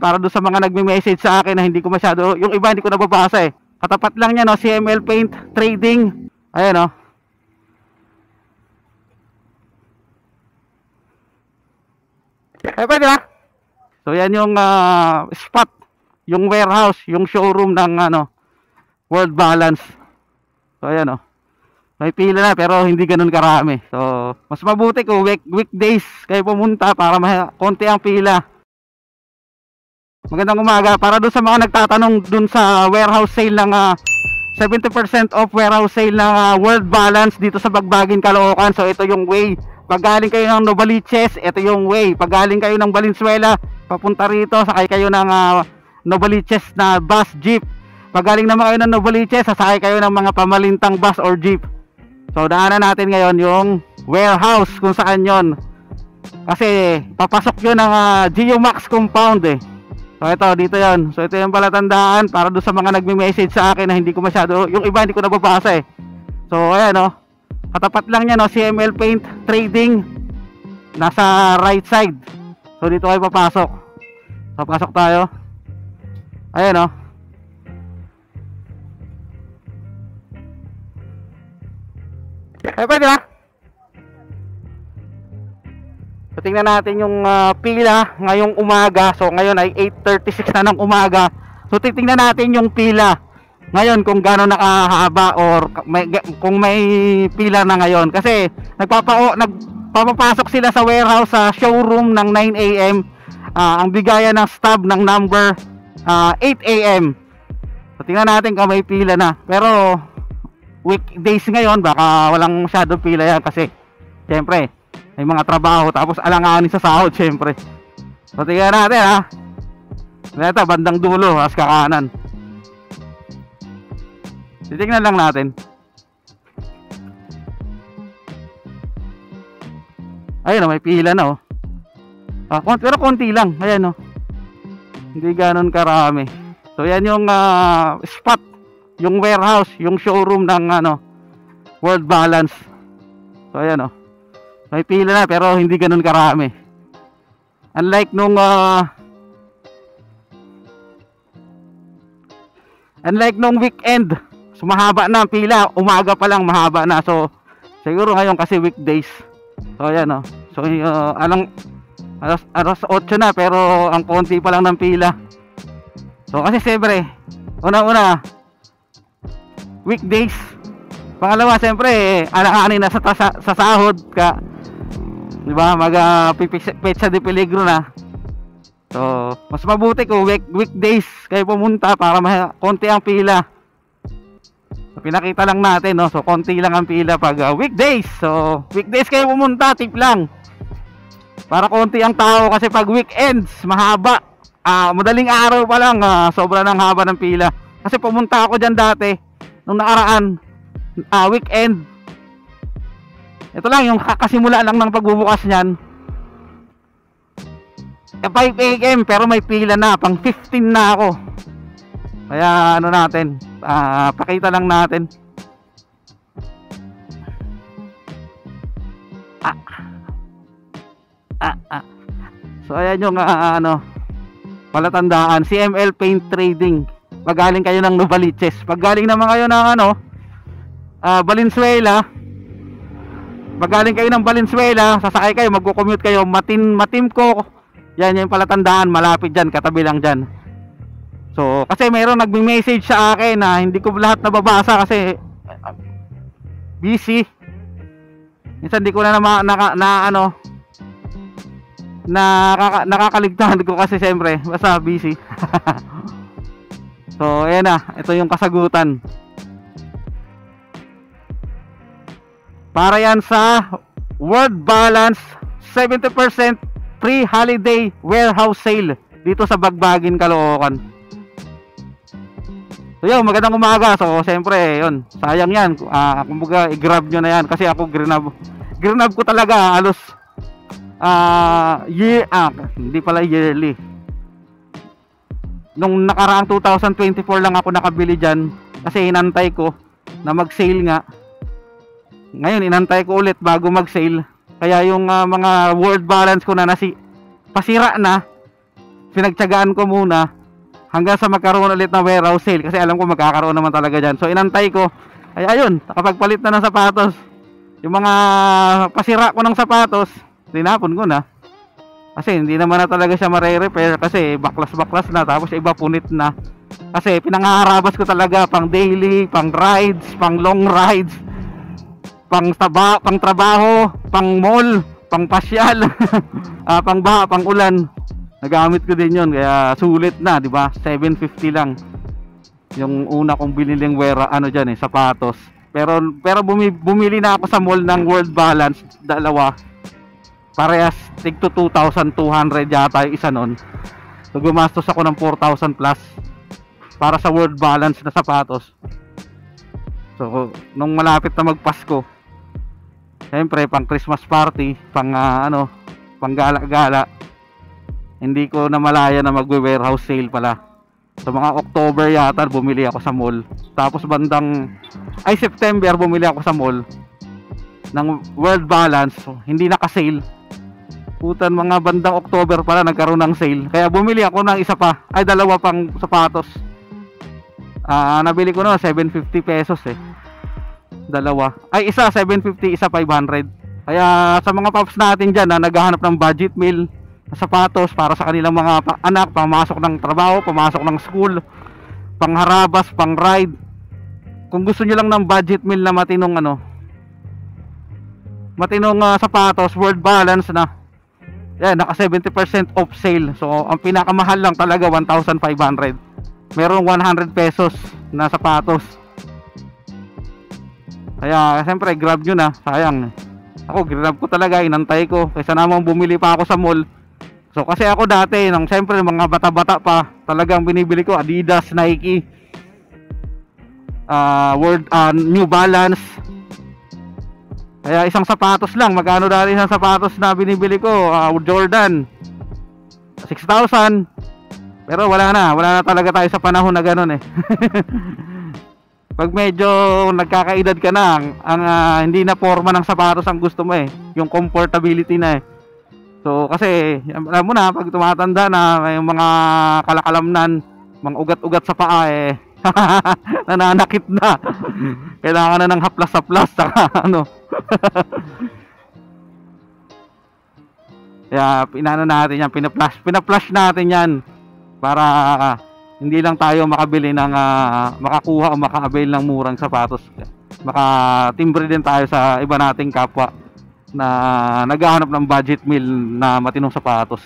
para doon sa mga nagme-message sa akin na hindi ko masyado, yung iba hindi ko nababasa eh. Katapat lang niya, no, CML Paint Trading. Ayan, no. Pwede na. So yan yung spot, yung warehouse, yung showroom ng World Balance. So ayan, no. May pila na pero hindi ganoon karami. So mas mabuti kung weekdays kayo pumunta para konti ang pila. Magandang umaga. Para doon sa mga nagtatanong doon sa warehouse sale ng 70% off warehouse sale ng World Balance dito sa Bagbagin, Caloocan. So ito yung way. Pag galing kayo ng Novaliches, ito yung way. Pag galing kayo ng Valenzuela, papunta rito, sakay kayo ng Novaliches na bus, jeep. Pag galing naman kayo ng Novaliches, sasakay kayo ng mga pamalintang bus or jeep. So daanan natin ngayon yung warehouse kung saan yon. Kasi papasok yun ng Geomax compound eh. So ito, dito yon. So ito yung palatandaan para doon sa mga nagme-message sa akin na hindi ko masyado, yung iba hindi ko nababasa eh. So ayan, no. Katapat lang niya, no, CML Paint Trading. Nasa right side. So dito kayo papasok. So pasok tayo. Ayan, no. Pwede na. So tingnan natin yung pila ngayong umaga. So ngayon ay 8:36 na ng umaga. So titingnan natin yung pila ngayon kung gaano nakahaba or kung may pila na ngayon. Kasi nagpapapasok sila sa warehouse sa showroom ng 9 AM. Ang bigayan ng stub ng number 8 AM. So tingnan natin kung may pila na. Pero weekdays ngayon baka walang masyadong pila yan kasi syempre may mga trabaho tapos alanganin sa sahod syempre. So tingnan natin ha. Ito bandang dulo as kakanan. Titingnan lang natin. Ayun, may pila na oh. Pero konti lang. Ayan oh. Hindi ganoon karami. So yan yung spot, yung warehouse, yung showroom ng World Balance. So ayan oh. May pila na pero hindi ganoon karami. Unlike nung weekend, so mahaba na ang pila, umaga pa lang mahaba na. So siguro ngayon kasi weekdays. So ayan oh. So alas 8 na pero ang konti pa lang ng pila. So kasi siyempre, una weekdays. Pangalawa siyempre, alanganin na sa sahod ka. 'Di ba? Petsa de peligro na. So, mas mabuti kung weekdays kayo pumunta para konti ang pila. So, pinakita lang natin, no. So, konti lang ang pila pag weekdays. So, weekdays kayo pumunta, tip lang. Para konti ang tao kasi pag weekends, mahaba. Madaling araw pa lang, sobra ng haba ng pila. Kasi pumunta ako diyan dati nung nakaraan, weekend. Ito lang yung kakasimula lang ng pagbubukas niyan. 5 AM pero may pila na, pang 15 na ako. Kaya natin, pakita lang natin. So ayan yung palatandaan, CML Paint Trading. Pag galing kayo ng Novaliches, pag galing naman kayo ng Valenzuela, pag galing kayo ng Valenzuela, sasakay kayo, magko-commute kayo Matimco. Yan yung palatandaan, malapit dyan, katabi lang dyan. So kasi mayroong nagme-message sa akin na hindi ko lahat nababasa kasi busy. Minsan hindi ko na nakakaligtaan ko kasi siyempre basta busy. So ayan na, ito yung kasagutan. Para yan sa World Balance 70% pre-holiday warehouse sale dito sa Bagbagin, Caloocan. So yun, magandang umaga. So siyempre yun, sayang yan, kumbaga i-grab nyo na yan kasi ako grinab ko talaga halos hindi pala yearly. Nung nakaraang 2024 lang ako nakabili dyan kasi inantay ko na mag-sale nga. Ngayon inantay ko ulit bago mag-sale. Kaya yung mga World Balance ko na pasira na. pinagtiyagaan ko muna hanggang sa magkaroon ulit na warehouse sale kasi alam ko magkakaroon naman talaga dyan. So inantay ko, ay ayun, nakapagpalit na ng sapatos. Yung mga pasira ko ng sapatos, tinapon ko na. Kasi hindi naman na talaga siya mare-repair kasi baklas-baklas na, tapos iba punit na. Kasi pinangaharabas ko talaga pang daily, pang rides, pang long rides, pang trabaho, pang mall, pang pasyal, pang baha, pang ulan. Nagamit ko din 'yon kaya sulit na, 'di ba? 750 lang. Yung una kong biniling diyan sapatos. Pero bumili na ako sa mall ng World Balance, dalawa. Parehas tig to 2,200 yata yung isa nun. So gumastos ako ng 4,000 plus para sa World Balance na sapatos. So nung malapit na magpasko, siyempre pang Christmas party, pang pang gala-gala, hindi ko na malaya na magwe-warehouse sale pala. Sa mga October yata bumili ako sa mall. Tapos September bumili ako sa mall ng World Balance, hindi naka-sale. Putan, mga bandang October pala nagkaroon ng sale. Kaya bumili ako ng isa pa, dalawa pang sapatos. Nabili ko na 750 pesos eh. Dalawa. Isa 750, isa 500. Kaya sa mga paps natin dyan na naghahanap ng budget meal na sapatos para sa kanilang mga anak, pamasok ng trabaho, pamasok ng school, pangharabas, pang ride. Kung gusto nyo lang ng budget meal na matinong sapatos, World Balance na. Yan, naka 70% off sale. So ang pinakamahal lang talaga 1,500. Merong 100 pesos na sapatos. Kaya siyempre grab nyo na. Sayang. Ako grab ko talaga, inantay ko kaysa namang bumili pa ako sa mall. So kasi ako dati, siyempre mga bata-bata pa, talagang binibili ko Adidas, Nike, New Balance. Kaya isang sapatos lang, magkano dati isang sapatos na binibili ko, Jordan 6,000. Pero wala na talaga tayo sa panahon na gano'n eh. Pag medyo nagkakaedad ka na, hindi na forma ng sapatos ang gusto mo eh, yung comfortability na eh. So kasi alam mo na, pag tumatanda na, may mga kalakalamnan, mga ugat-ugat sa paa eh, nananakit na. Kailangan na ng haplas-haplas saka Kaya natin yan, pinaflash natin yan para hindi lang tayo makabili ng makakuha o maka-avail ng murang sapatos. Makatimbre din tayo sa iba nating kapwa na naghahanap ng budget meal na matinong sapatos.